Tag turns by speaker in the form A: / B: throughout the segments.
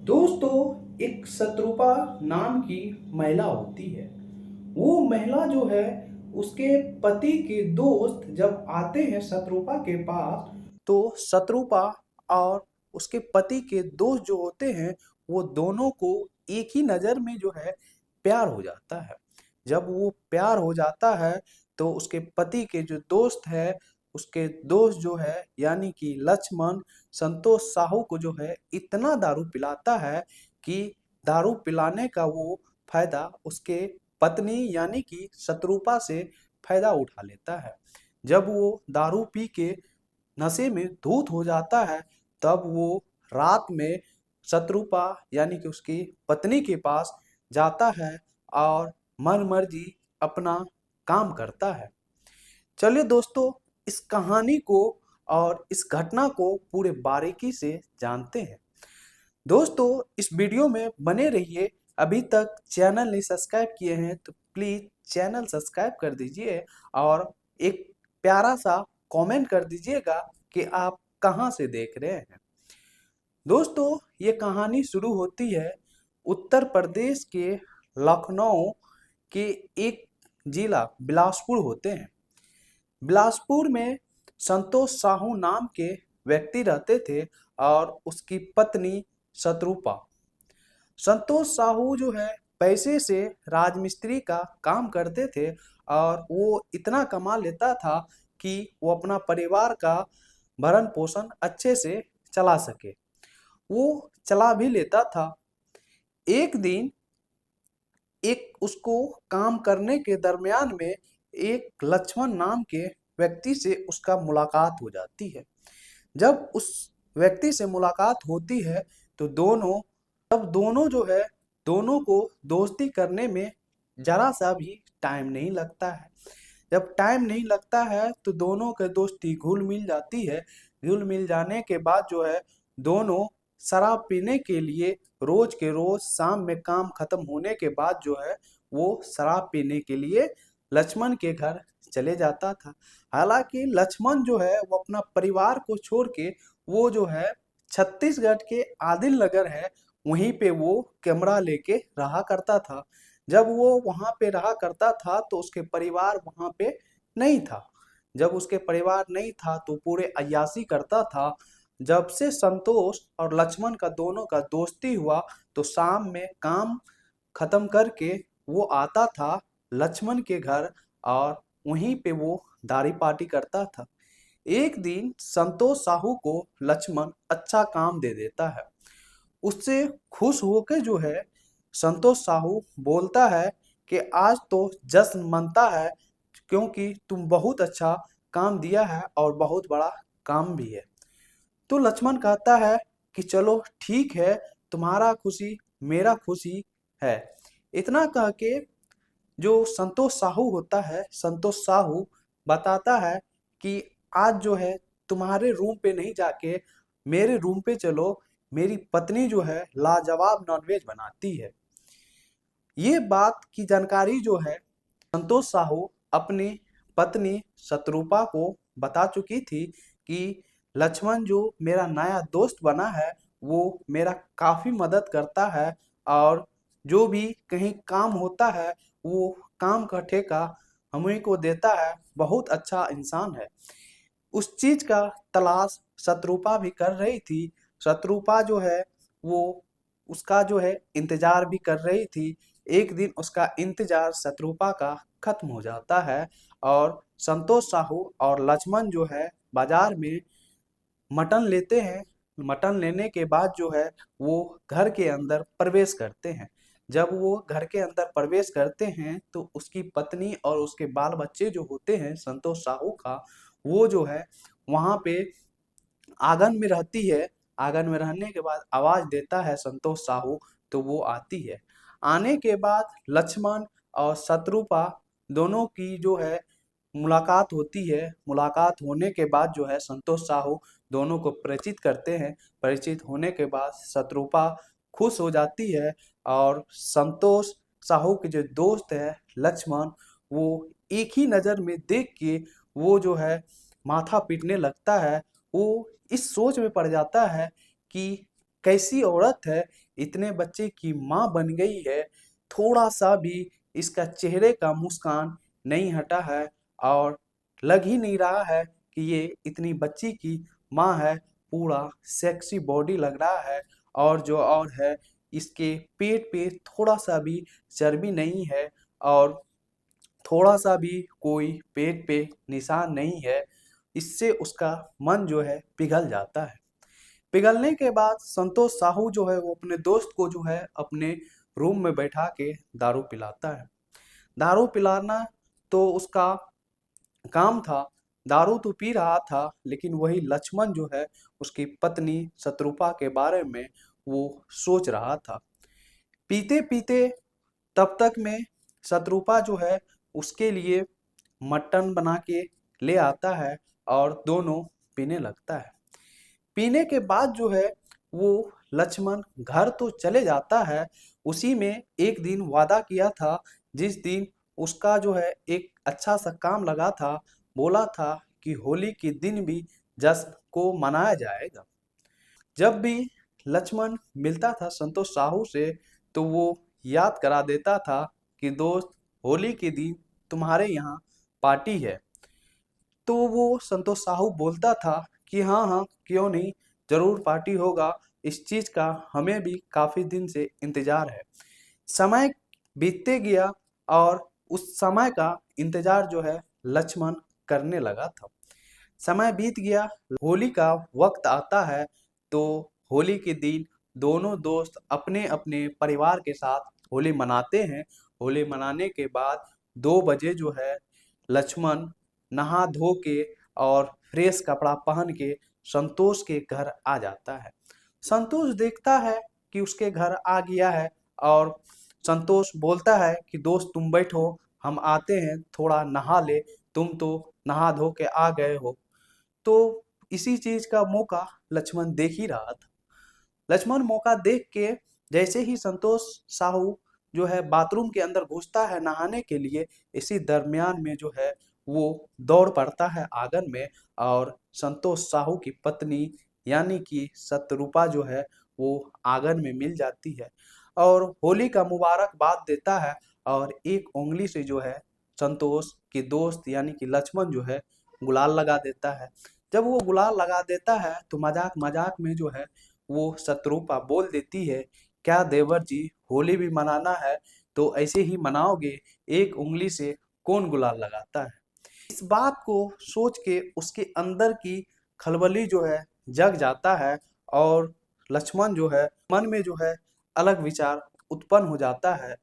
A: दोस्तों, एक शत्रुपा नाम की महिला होती है। वो महिला जो है, उसके पति के दोस्त जब आते हैं शत्रुपा के पास, तो शत्रुपा और उसके पति के दोस्त जो होते हैं, वो दोनों को एक ही नज़र में जो है प्यार हो जाता है। जब वो प्यार हो जाता है, तो उसके पति के जो दोस्त है, उसके दोस्त जो है यानी कि लक्ष्मण, संतोष साहू को जो है इतना दारू पिलाता है कि दारू पिलाने का वो फायदा उसके पत्नी यानी कि शत्रुपा से फायदा उठा लेता है। जब वो दारू पी के नशे में धुत हो जाता है, तब वो रात में शत्रुपा यानी कि उसकी पत्नी के पास जाता है और मन मर्जी अपना काम करता है। चलिए दोस्तों, इस कहानी को और इस घटना को पूरे बारीकी से जानते हैं। दोस्तों, इस वीडियो में बने रहिए। अभी तक चैनल नहीं सब्सक्राइब किए हैं तो प्लीज़ चैनल सब्सक्राइब कर दीजिए और एक प्यारा सा कमेंट कर दीजिएगा कि आप कहाँ से देख रहे हैं। दोस्तों, ये कहानी शुरू होती है उत्तर प्रदेश के लखनऊ के एक जिला बिलासपुर होते हैं। बिलासपुर में संतोष साहू नाम के व्यक्ति रहते थे और उसकी पत्नी शत्रुपा। संतोष साहू जो है पैसे से राजमिस्त्री का काम करते थे और वो इतना कमा लेता था कि वो अपना परिवार का भरण पोषण अच्छे से चला सके। वो चला भी लेता था। एक दिन एक उसको काम करने के दरमियान में एक लक्ष्मण नाम के व्यक्ति से उसका मुलाकात हो जाती है। जब उस व्यक्ति से मुलाकात होती है तो दोनों जो है, दोनों को दोस्ती करने में जरा सा भी टाइम नहीं लगता है। जब टाइम नहीं लगता है तो दोनों के दोस्ती घुल मिल जाती है। घुल मिल जाने के बाद जो है, दोनों शराब पीने के लिए रोज के रोज शाम में काम खत्म होने के बाद जो है, वो शराब पीने के लिए लक्ष्मण के घर चले जाता था। हालांकि लक्ष्मण जो है वो अपना परिवार को छोड़ के वो जो है छत्तीसगढ़ के आदिल नगर है, वहीं पे वो कैमरा लेके रहा करता था। जब वो वहां पे रहा करता था तो उसके परिवार वहां पे नहीं था। जब उसके परिवार नहीं था तो पूरे अय्याशी करता था। जब से संतोष और लक्ष्मण का दोनों का दोस्ती हुआ तो शाम में काम खत्म करके वो आता था लक्ष्मण के घर और वहीं पे वो दाढ़ी पार्टी करता था। एक दिन संतोष साहू को लक्ष्मण अच्छा काम दे देता है। उससे खुश होकर जो है, संतोष साहू बोलता है कि आज तो जश्न मनता है, क्योंकि तुम बहुत अच्छा काम दिया है और बहुत बड़ा काम भी है। तो लक्ष्मण कहता है कि चलो ठीक है, तुम्हारा खुशी मेरा खुशी है। इतना कह के जो संतोष साहू होता है, संतोष साहू बताता है कि आज जो है तुम्हारे रूम पे नहीं जाके मेरे रूम पे चलो, मेरी पत्नी जो है लाजवाब नॉनवेज बनाती है। ये बात की जानकारी जो है संतोष साहू अपनी पत्नी शत्रुपा को बता चुकी थी कि लक्ष्मण जो मेरा नया दोस्त बना है, वो मेरा काफ़ी मदद करता है और जो भी कहीं काम होता है वो काम का ठेका हमें को देता है। बहुत अच्छा इंसान है। उस चीज का तलाश शत्रुपा भी कर रही थी। शत्रुपा जो है वो उसका जो है इंतजार भी कर रही थी। एक दिन उसका इंतजार शत्रुपा का खत्म हो जाता है और संतोष साहू और लक्ष्मण जो है बाजार में मटन लेते हैं। मटन लेने के बाद जो है वो घर के अंदर प्रवेश करते हैं। जब वो घर के अंदर प्रवेश करते हैं तो उसकी पत्नी और उसके बाल बच्चे जो होते हैं संतोष साहू का, वो जो है वहाँ पे आंगन में रहती है। आंगन में रहने के बाद आवाज देता है संतोष साहू, तो वो आती है। आने के बाद लक्ष्मण और शत्रुपा दोनों की जो है मुलाकात होती है। मुलाकात होने के बाद जो है संतोष साहू दोनों को परिचित करते हैं। परिचित होने के बाद शत्रुपा खुश हो जाती है और संतोष साहू के जो दोस्त है लक्ष्मण, वो एक ही नज़र में देख के वो जो है माथा पीटने लगता है। वो इस सोच में पड़ जाता है कि कैसी औरत है, इतने बच्चे की माँ बन गई है, थोड़ा सा भी इसका चेहरे का मुस्कान नहीं हटा है और लग ही नहीं रहा है कि ये इतनी बच्ची की माँ है। पूरा सेक्सी बॉडी लग रहा है और जो और है, इसके पेट पे थोड़ा सा भी चर्बी नहीं है और थोड़ा सा भी कोई पेट पे निशान नहीं है। इससे उसका मन जो है पिघल जाता है। पिघलने के बाद संतोष साहू जो है वो अपने दोस्त को जो है अपने रूम में बैठा के दारू पिलाता है। दारू पिलाना तो उसका काम था। दारू तो पी रहा था, लेकिन वही लक्ष्मण जो है उसकी पत्नी शत्रुपा के बारे में वो सोच रहा था। पीते पीते तब तक में शत्रुपा जो है उसके लिए मटन बना के ले आता है और दोनों पीने लगता है। पीने के बाद जो है वो लक्ष्मण घर तो चले जाता है। उसी में एक दिन वादा किया था, जिस दिन उसका जो है एक अच्छा सा काम लगा था। बोला था कि होली के दिन भी जश्न को मनाया जाएगा। जब भी लक्ष्मण मिलता था संतोष साहू से, तो वो याद करा देता था कि दोस्त, होली के दिन तुम्हारे यहाँ पार्टी है। तो वो संतोष साहू बोलता था कि हाँ हाँ, क्यों नहीं, जरूर पार्टी होगा। इस चीज का हमें भी काफी दिन से इंतजार है। समय बीतते गया और उस समय का इंतजार जो है लक्ष्मण करने लगा था। समय बीत गया, होली का वक्त आता है। तो होली के दिन दोनों दोस्त अपने अपने परिवार के साथ होली मनाते हैं। होली मनाने के बाद 2 बजे जो है लक्ष्मण नहा धो के और फ्रेश कपड़ा पहन के संतोष के घर आ जाता है। संतोष देखता है कि उसके घर आ गया है और संतोष बोलता है कि दोस्त तुम बैठो, हम आते हैं, थोड़ा नहा ले, तुम तो नहा धो के आ गए हो। तो इसी चीज का मौका लक्ष्मण देख ही रहा था। लक्ष्मण मौका देख के जैसे ही संतोष साहू जो है बाथरूम के अंदर घुसता है नहाने के लिए, इसी दरमियान में जो है वो दौड़ पड़ता है आंगन में और संतोष साहू की पत्नी यानी कि सतरूपा जो है वो आंगन में मिल जाती है और होली का मुबारकबाद देता है और एक उंगली से जो है संतोष के दोस्त यानी कि लक्ष्मण जो है गुलाल लगा देता है। जब वो गुलाल लगा देता है तो मजाक मजाक में जो है वो शत्रुपा बोल देती है, क्या देवर जी, होली भी मनाना है तो ऐसे ही मनाओगे, एक उंगली से कौन गुलाल लगाता है। इस बात को सोच के उसके अंदर की खलबली जो है जग जाता है और लक्ष्मण जो है मन में जो है अलग विचार उत्पन्न हो जाता है।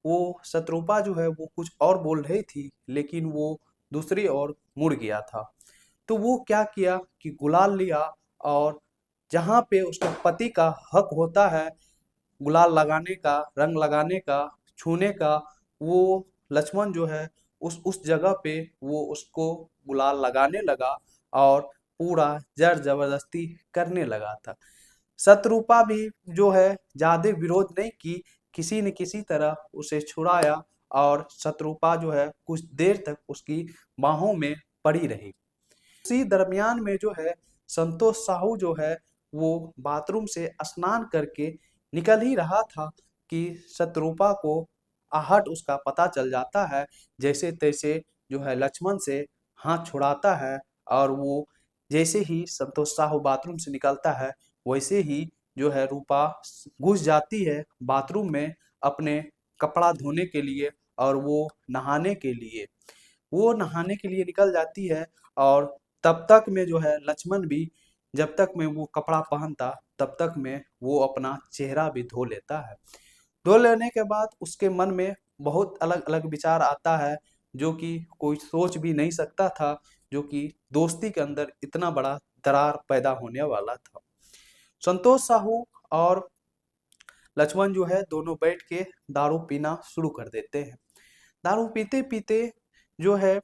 A: वो शत्रुपा जो है वो कुछ और बोल रही थी, लेकिन वो दूसरी ओर मुड़ गया था। तो वो क्या किया कि गुलाल लिया और जहाँ पे उसके पति का हक होता है गुलाल लगाने का, रंग लगाने का, छूने का, वो लक्ष्मण जो है उस जगह पे वो उसको गुलाल लगाने लगा और पूरा जर जबरदस्ती करने लगा था। शत्रुपा भी जो है ज्यादा विरोध नहीं की, किसी न किसी तरह उसे छुड़ाया और शत्रुपा जो है कुछ देर तक उसकी बाहों में पड़ी रही। उसी दरमियान में जो है संतोष साहू जो है वो बाथरूम से स्नान करके निकल ही रहा था कि शत्रुपा को आहट उसका पता चल जाता है। जैसे तैसे जो है लक्ष्मण से हाथ छुड़ाता है और वो जैसे ही संतोष साहू बाथरूम से निकलता है, वैसे ही जो है रूपा घुस जाती है बाथरूम में अपने कपड़ा धोने के लिए और वो नहाने के लिए वो नहाने के लिए निकल जाती है। और तब तक में जो है लक्ष्मण भी, जब तक में वो कपड़ा पहनता तब तक में वो अपना चेहरा भी धो लेता है। धो लेने के बाद उसके मन में बहुत अलग अलग विचार आता है, जो कि कोई सोच भी नहीं सकता था, जो कि दोस्ती के अंदर इतना बड़ा दरार पैदा होने वाला था। संतोष साहू और लक्ष्मण जो है दोनों बैठ के दारू पीना शुरू कर देते हैं। दारू पीते पीते जो है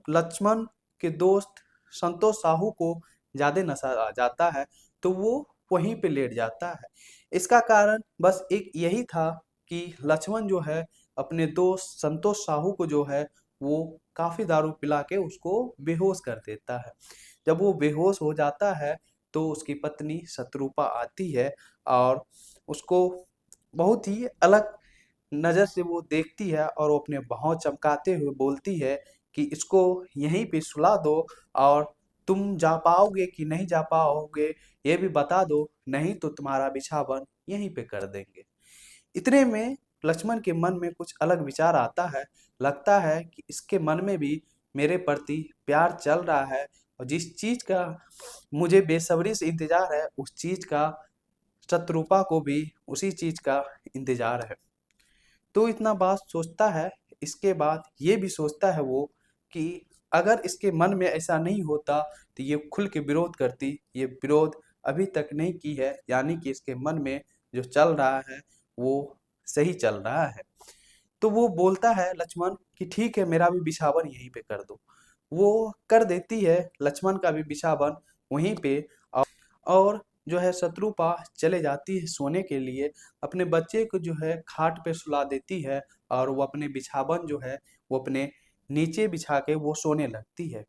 A: लक्ष्मण के दोस्त संतोष साहू को ज्यादा नशा आ जाता है, तो वो वहीं पे लेट जाता है। इसका कारण बस एक यही था कि लक्ष्मण जो है अपने दोस्त संतोष साहू को जो है वो काफी दारू पिला के उसको बेहोश कर देता है। जब वो बेहोश हो जाता है तो उसकी पत्नी शत्रुपा आती है और उसको बहुत ही अलग नज़र से वो देखती है और वो अपने भौं चमकाते हुए बोलती है कि इसको यहीं पे सुला दो और तुम जा पाओगे कि नहीं जा पाओगे ये भी बता दो, नहीं तो तुम्हारा बिछावन यहीं पे कर देंगे। इतने में लक्ष्मण के मन में कुछ अलग विचार आता है। लगता है कि इसके मन में भी मेरे प्रति प्यार चल रहा है और जिस चीज़ का मुझे बेसब्री से इंतजार है उस चीज़ का शत्रुपा को भी उसी चीज़ का इंतजार है। तो इतना बात सोचता है। इसके बाद ये भी सोचता है वो कि अगर इसके मन में ऐसा नहीं होता तो ये खुल के विरोध करती। ये विरोध अभी तक नहीं की है, यानी कि इसके मन में जो चल रहा है वो सही चल रहा है। तो वो बोलता है लक्ष्मण कि ठीक है, मेरा भी बिछावन यहीं पे कर दो। वो कर देती है लक्ष्मण का भी बिछावन वहीं पे। और जो है शत्रुपा चले जाती है सोने के लिए, अपने बच्चे को जो है खाट पे सुला देती है और वो अपने बिछावन जो है वो अपने नीचे बिछा के वो सोने लगती है।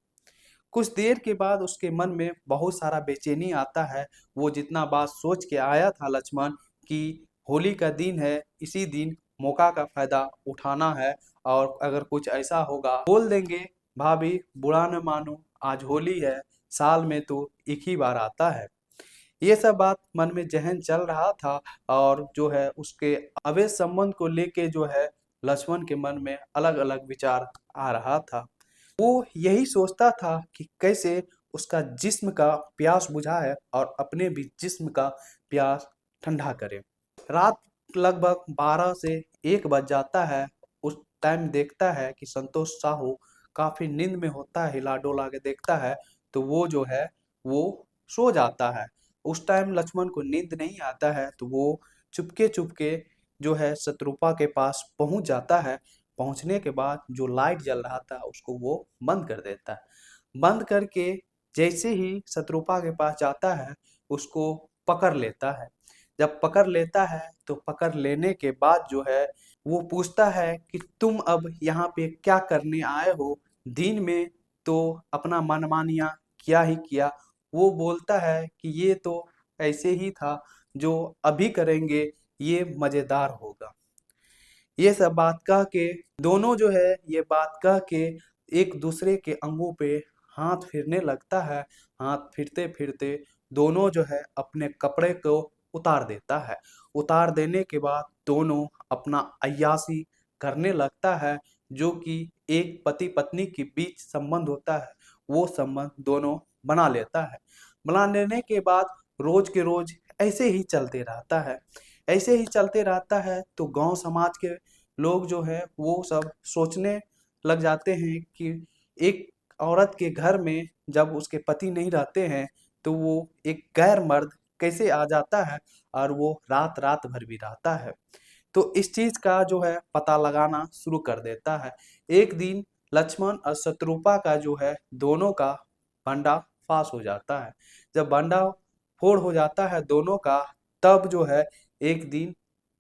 A: कुछ देर के बाद उसके मन में बहुत सारा बेचैनी आता है। वो जितना बात सोच के आया था लक्ष्मण कि होली का दिन है, इसी दिन मौका का फायदा उठाना है और अगर कुछ ऐसा होगा बोल देंगे भाभी बुरा न मानो, आज होली है, साल में तो एक ही बार आता है। ये सब बात मन में जहन चल रहा था और जो है उसके अवैध संबंध को लेके जो है लक्ष्मण के मन में अलग अलग विचार आ रहा था। वो यही सोचता था कि कैसे उसका जिस्म का प्यास बुझाए और अपने भी जिस्म का प्यास ठंडा करे। रात लगभग 12 से 1 बज जाता है। उस टाइम देखता है कि संतोष साहू काफी नींद में होता है, हिला डोला के देखता है तो वो जो है वो सो जाता है। उस टाइम लक्ष्मण को नींद नहीं आता है तो वो चुपके चुपके जो है शत्रुपा के पास पहुंच जाता है। पहुंचने के बाद जो लाइट जल रहा था उसको वो बंद कर देता है। बंद करके जैसे ही शत्रुपा के पास जाता है उसको पकड़ लेता है। जब पकड़ लेता है तो पकड़ लेने के बाद जो है वो पूछता है कि तुम अब यहाँ पे क्या करने आए हो? दिन में तो अपना मनमानिया किया ही किया। वो बोलता है कि ये तो ऐसे ही था, जो अभी करेंगे ये मजेदार होगा। ये सब बात कह के दोनों जो है ये बात कह के एक दूसरे के अंगों पे हाथ फेरने लगता है। हाथ फिरते फिरते दोनों जो है अपने कपड़े को उतार देता है। उतार देने के बाद दोनों अपना अय्याशी करने लगता है, जो कि एक पति पत्नी के बीच संबंध होता है वो संबंध दोनों बना लेता है। बना लेने के बाद रोज के रोज ऐसे ही चलते रहता है। ऐसे ही चलते रहता है तो गांव समाज के लोग जो है वो सब सोचने लग जाते हैं कि एक औरत के घर में जब उसके पति नहीं रहते हैं तो वो एक गैर मर्द कैसे आ जाता है और वो रात रात भर भी रहता है। तो इस चीज का जो है पता लगाना शुरू कर देता है। एक दिन लक्ष्मण और शत्रुपा का जो है दोनों का बंडा फास हो जाता है। जब बंडा फोड़ हो जाता है दोनों का, तब जो है एक दिन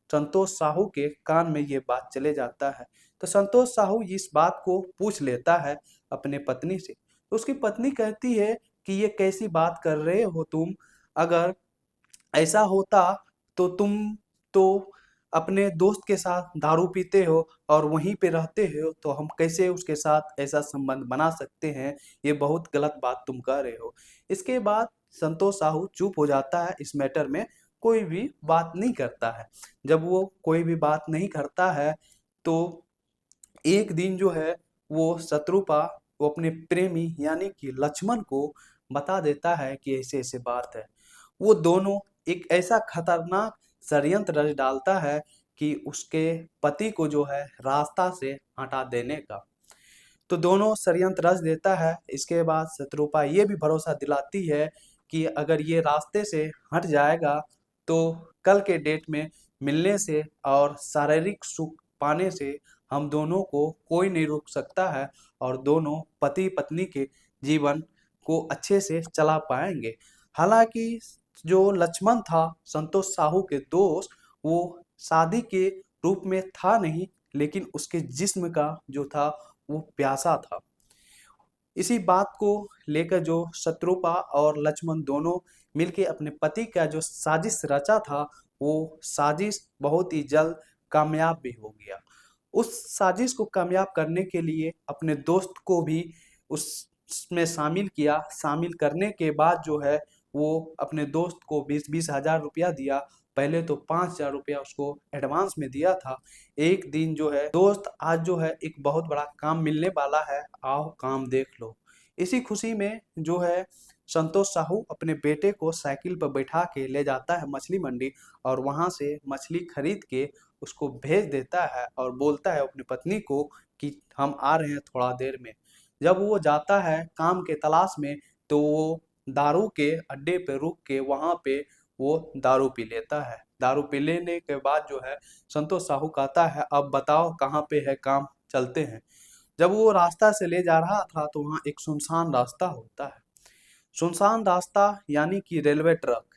A: संतोष साहू के कान में ये बात चले जाता है। तो संतोष साहू इस बात को पूछ लेता है अपने पत्नी से। तो उसकी पत्नी कहती है कि ये कैसी बात कर रहे हो तुम? अगर ऐसा होता तो तुम तो अपने दोस्त के साथ दारू पीते हो और वहीं पे रहते हो, तो हम कैसे उसके साथ ऐसा संबंध बना सकते हैं? ये बहुत गलत बात तुम कर रहे हो। इसके बाद संतोष साहू चुप हो जाता है, इस मैटर में कोई भी बात नहीं करता है। जब वो कोई भी बात नहीं करता है तो एक दिन जो है वो शत्रुपा वो अपने प्रेमी यानी कि लक्ष्मण को बता देता है कि ऐसे ऐसे बात है। वो दोनों एक ऐसा खतरनाक षड्यंत्र रच डालता है कि उसके पति को जो है रास्ता से हटा देने का। तो दोनों षड्यंत्र रच देता है। इसके बाद शत्रुपा ये भी भरोसा दिलाती है कि अगर ये रास्ते से हट जाएगा तो कल के डेट में मिलने से और शारीरिक सुख पाने से हम दोनों को कोई नहीं रोक सकता है और दोनों पति पत्नी के जीवन को अच्छे से चला पाएंगे। हालांकि जो लक्ष्मण था संतोष साहू के दोस्त, वो शादी के रूप में था नहीं, लेकिन उसके जिस्म का जो था वो प्यासा था। इसी बात को लेकर जो शत्रुपा और लक्ष्मण दोनों मिलके अपने पति का जो साजिश रचा था वो साजिश बहुत ही जल्द कामयाब भी हो गया। उस साजिश को कामयाब करने के लिए अपने दोस्त को भी उसमें शामिल किया। शामिल करने के बाद जो है वो अपने दोस्त को 20-20 हजार रुपया दिया। पहले तो 5,000 रुपया उसको एडवांस में दिया था। एक दिन जो है दोस्त आज जो है एक बहुत बड़ा काम मिलने वाला है, आओ काम देख लो। इसी खुशी में जो है संतोष साहू अपने बेटे को साइकिल पर बैठा के ले जाता है मछली मंडी और वहां से मछली खरीद के उसको भेज देता है और बोलता है अपनी पत्नी को कि हम आ रहे हैं थोड़ा देर में। जब वो जाता है काम के तलाश में तो वो दारू के अड्डे पे रुक के वहां पे वो दारू पी लेता है। दारू पी लेने के बाद जो है संतोष साहू कहता है अब बताओ कहाँ पे है काम, चलते हैं। जब वो रास्ता से ले जा रहा था तो वहाँ एक सुनसान रास्ता होता है। सुनसान रास्ता यानी कि रेलवे ट्रैक,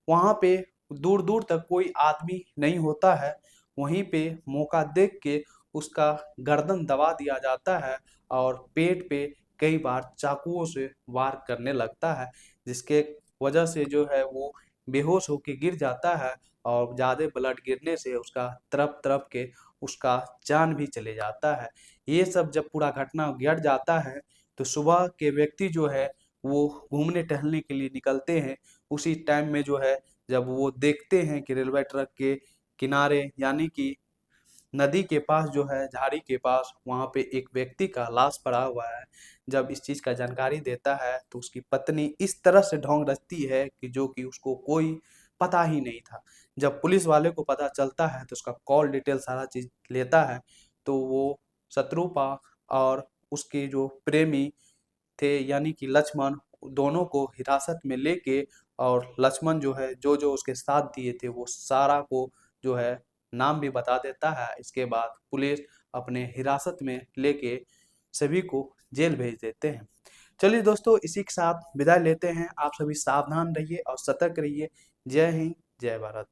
A: वहां पे दूर दूर तक कोई आदमी नहीं होता है। वहीं पे मौका देख के उसका गर्दन दबा दिया जाता है और पेट पे कई बार चाकुओं से वार करने लगता है, जिसके वजह से जो है वो बेहोश होके गिर जाता है और ज्यादा ब्लड गिरने से उसका तड़प तड़प के उसका जान भी चले जाता है। ये सब जब पूरा घटना घट जाता है तो सुबह के व्यक्ति जो है वो घूमने टहलने के लिए निकलते हैं। उसी टाइम में जो है जब वो देखते हैं कि रेलवे ट्रैक के किनारे यानी कि नदी के पास जो है झाड़ी के पास वहां पे एक व्यक्ति का लाश पड़ा हुआ है। जब इस चीज का जानकारी देता है तो उसकी पत्नी इस तरह से ढोंग रचती है कि जो कि उसको कोई पता ही नहीं था। जब पुलिस वाले को पता चलता है तो उसका कॉल डिटेल सारा चीज लेता है तो वो शत्रुपा और उसके जो प्रेमी थे यानी कि लक्ष्मण, दोनों को हिरासत में लेके और लक्ष्मण जो है जो जो उसके साथ दिए थे वो सारा को जो है नाम भी बता देता है। इसके बाद पुलिस अपने हिरासत में लेके सभी को जेल भेज देते हैं। चलिए दोस्तों, इसी के साथ विदाई लेते हैं। आप सभी सावधान रहिए और सतर्क रहिए। जय हिंद, जय भारत।